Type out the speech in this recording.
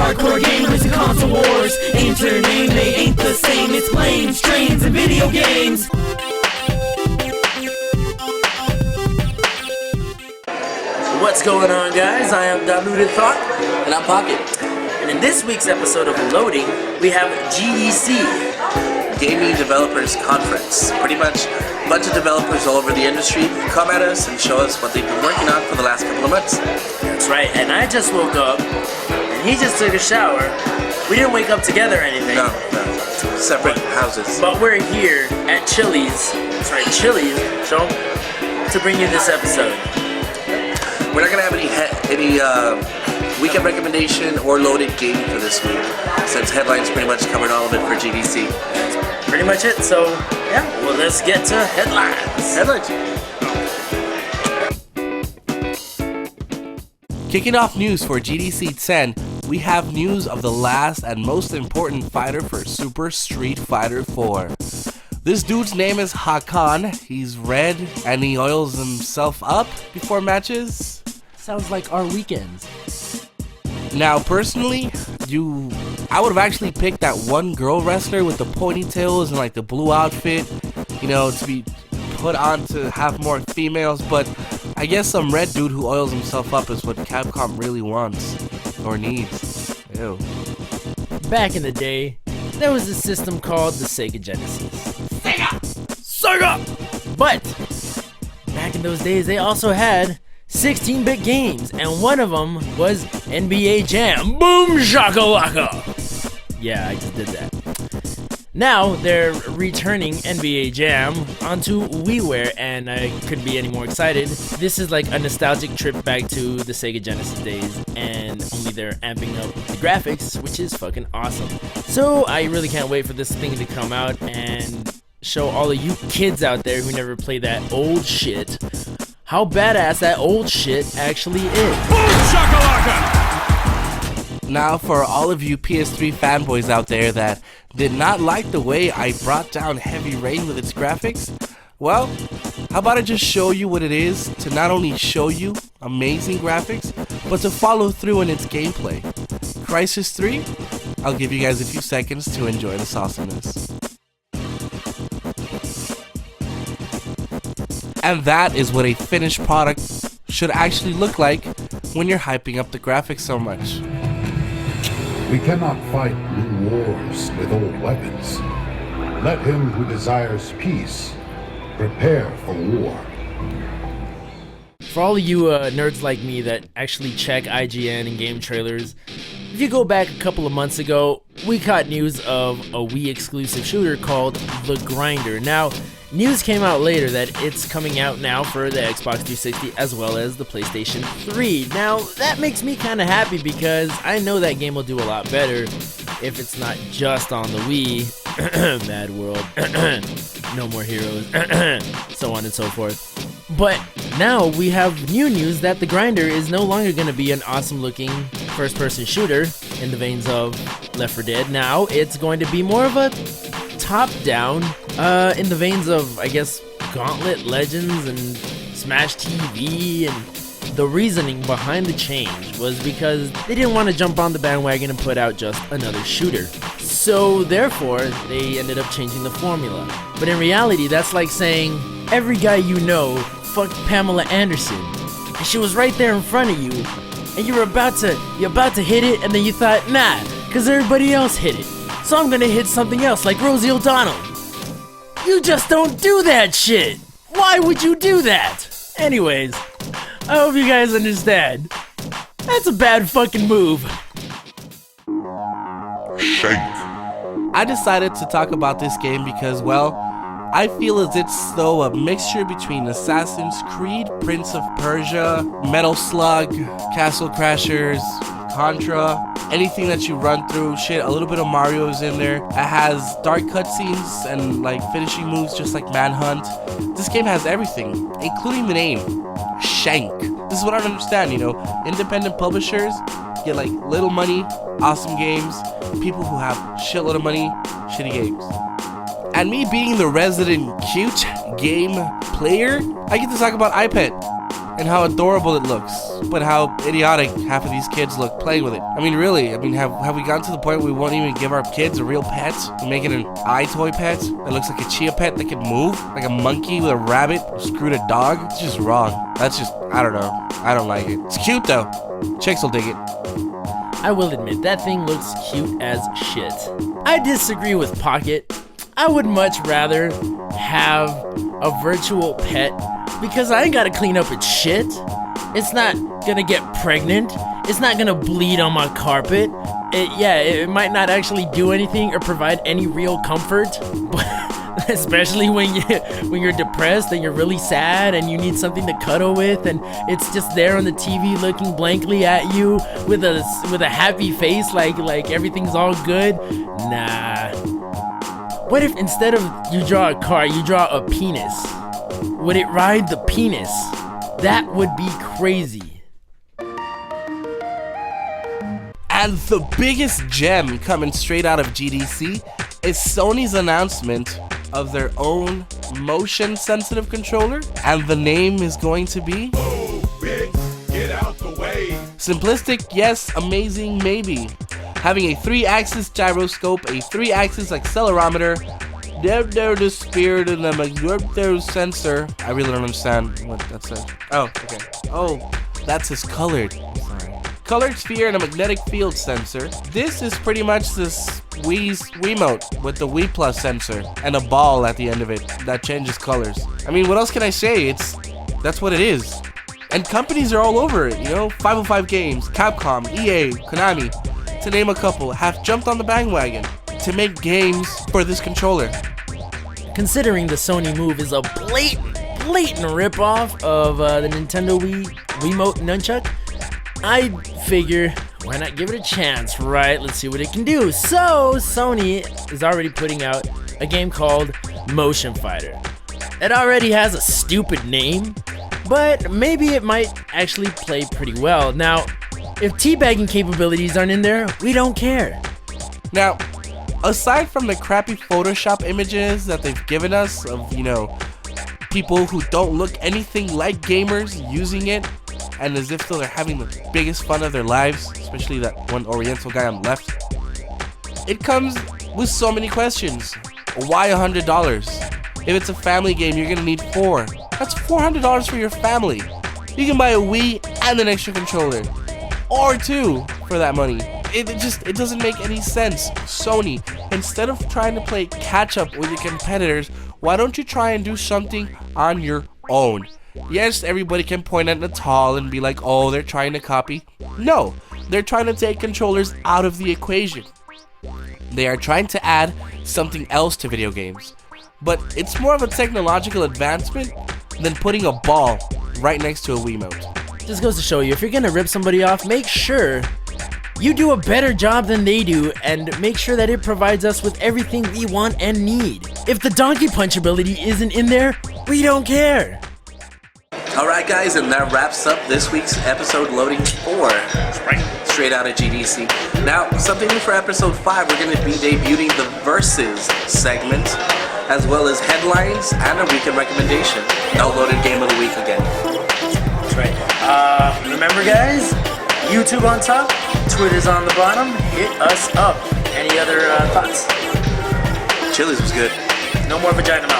hardcore gamers and console wars. Ain't their name, they ain't the same. It's planes, trains, and video games. What's going on, guys? I am Diluted And I'm Pocket. and in this week's episode of Loading, we have GDC. Gaming Developers Conference. Pretty much a bunch of developers all over the industry come at us and show us what they've been working on for the last couple of months. That's right, and I just woke up, and he just took a shower. We didn't wake up together or anything. No. Separate houses. But we're here at Chili's, that's right, Chili's, show, to bring you this episode. We're not going to have any weekend recommendation or loaded gaming for this week, since headlines pretty much covered all of it for GDC. That's pretty much it, so yeah, well, let's get to headlines. Kicking off news for GDC 10, we have news of the last and most important fighter for Super Street Fighter 4. This dude's name is Hakan. He's red and he oils himself up before matches. Sounds like our weekends. Now, personally, I would have actually picked that one girl wrestler with the ponytails and like the blue outfit, to be put on to have more females, but I guess some red dude who oils himself up is what Capcom really wants or needs. Ew. Back in the day, there was a system called the Sega Genesis. Sega! But back in those days, they also had 16-bit games, and one of them was NBA Jam. Boom shakalaka! Yeah, I just did that. Now they're returning NBA Jam onto WiiWare, and I couldn't be any more excited. This is like a nostalgic trip back to the Sega Genesis days, and only they're amping up the graphics, which is fucking awesome. So I really can't wait for this thing to come out and show all of you kids out there who never played that old shit how badass that old shit actually is. Boom shakalaka! Now, for all of you PS3 fanboys out there that did not like the way I brought down Heavy Rain with its graphics, well, how about I just show you what it is to not only show you amazing graphics, but to follow through in its gameplay. Crysis 3, I'll give you guys a few seconds to enjoy this awesomeness. And that is what a finished product should actually look like when you're hyping up the graphics so much. We cannot fight new wars with old weapons. Let him who desires peace prepare for war. For all of you nerds like me that actually check IGN and game trailers, if you go back a couple of months ago, we caught news of a Wii exclusive shooter called The Grinder. Now, news came out later that it's coming out now for the Xbox 360 as well as the PlayStation 3. Now, that makes me kind of happy because I know that game will do a lot better if it's not just on the Wii. Mad World. No More Heroes. So on and so forth. But now we have new news that The Grinder is no longer going to be an awesome looking first person shooter in the veins of Left 4 Dead. Now it's going to be more of a top down in the veins of, I guess, Gauntlet Legends and Smash TV. And the reasoning behind the change was because they didn't want to jump on the bandwagon and put out just another shooter. So therefore they ended up changing the formula. But in reality, that's like saying every guy you know fucked Pamela Anderson and she was right there in front of you and you're about to hit it, and then you thought, nah, cause everybody else hit it, so I'm gonna hit something else like Rosie O'Donnell. You just don't do that shit. Why would you do that? Anyways, I hope you guys understand. That's a bad fucking move. I decided to talk about this game because, well, I feel as it's though a mixture between Assassin's Creed, Prince of Persia, Metal Slug, Castle Crashers, Contra, anything that you run through, shit, a little bit of Mario's in there. It has dark cutscenes and like finishing moves just like Manhunt. This game has everything, including the name, Shank. This is what I don't understand, independent publishers get like little money, awesome games, people who have shitload of money, shitty games. And me being the resident cute game player, I get to talk about iPad. and how adorable it looks, but how idiotic half of these kids look playing with it. I mean, really, have we gotten to the point where we won't even give our kids a real pet? We make it an iToy pet that looks like a chia pet that can move, like a monkey with a rabbit screwed a dog? It's just wrong. That's just, I don't know. I don't like it. It's cute though. Chicks will dig it. I will admit, that thing looks cute as shit. I disagree with Pocket. I would much rather have a virtual pet because I ain't gotta clean up its shit. It's not gonna get pregnant. It's not gonna bleed on my carpet. It might not actually do anything or provide any real comfort, but especially when you're depressed and you're really sad and you need something to cuddle with, and it's just there on the TV looking blankly at you with a happy face, like everything's all good. Nah. What if instead of you draw a car, you draw a penis? Would it ride the penis? That would be crazy. And the biggest gem coming straight out of GDC is Sony's announcement of their own motion sensitive controller, and the name is going to be Get out the way. simplistic, yes, amazing, maybe. Having a 3-axis gyroscope, a 3-axis accelerometer, the spirit and the sensor. I really don't understand what that says. Oh, okay. Oh, that's his colored. Sorry. Colored sphere and a magnetic field sensor. This is pretty much this Wii's Wiimote with the Wii Plus sensor and a ball at the end of it that changes colors. I mean, what else can I say? That's what it is. And companies are all over it, you know? 505 Games, Capcom, EA, Konami, to name a couple, have jumped on the bandwagon to make games for this controller. Considering the Sony move is a blatant ripoff of the Nintendo Wiimote Nunchuck, I figure, why not give it a chance, right? Let's see what it can do. So, Sony is already putting out a game called Motion Fighter. It already has a stupid name, but maybe it might actually play pretty well. Now, if teabagging capabilities aren't in there, we don't care. Now, aside from the crappy Photoshop images that they've given us of, people who don't look anything like gamers using it, and as if they're having the biggest fun of their lives, especially that one Oriental guy on the left, it comes with so many questions. Why $100? If it's a family game, you're gonna need 4. That's $400 for your family. You can buy a Wii and an extra controller, or 2 for that money. It doesn't make any sense. Sony, instead of trying to play catch up with your competitors, why don't you try and do something on your own? Yes, everybody can point at Natal and be like, oh, they're trying to copy. No, they're trying to take controllers out of the equation. They are trying to add something else to video games. But it's more of a technological advancement than putting a ball right next to a Wiimote. Just goes to show you, if you're gonna rip somebody off, make sure you do a better job than they do, and make sure that it provides us with everything we want and need. If the donkey punch ability isn't in there, we don't care. Alright guys, and that wraps up this week's episode loading 4. Straight out of GDC. Now, something new for episode 5, we're going to be debuting the Versus segment, as well as headlines and a weekend recommendation. Downloaded game of the week again. That's right. Remember guys, YouTube on top, Twitter's on the bottom. Hit us up. Any other thoughts? Chili's was good. No more vagina mouth.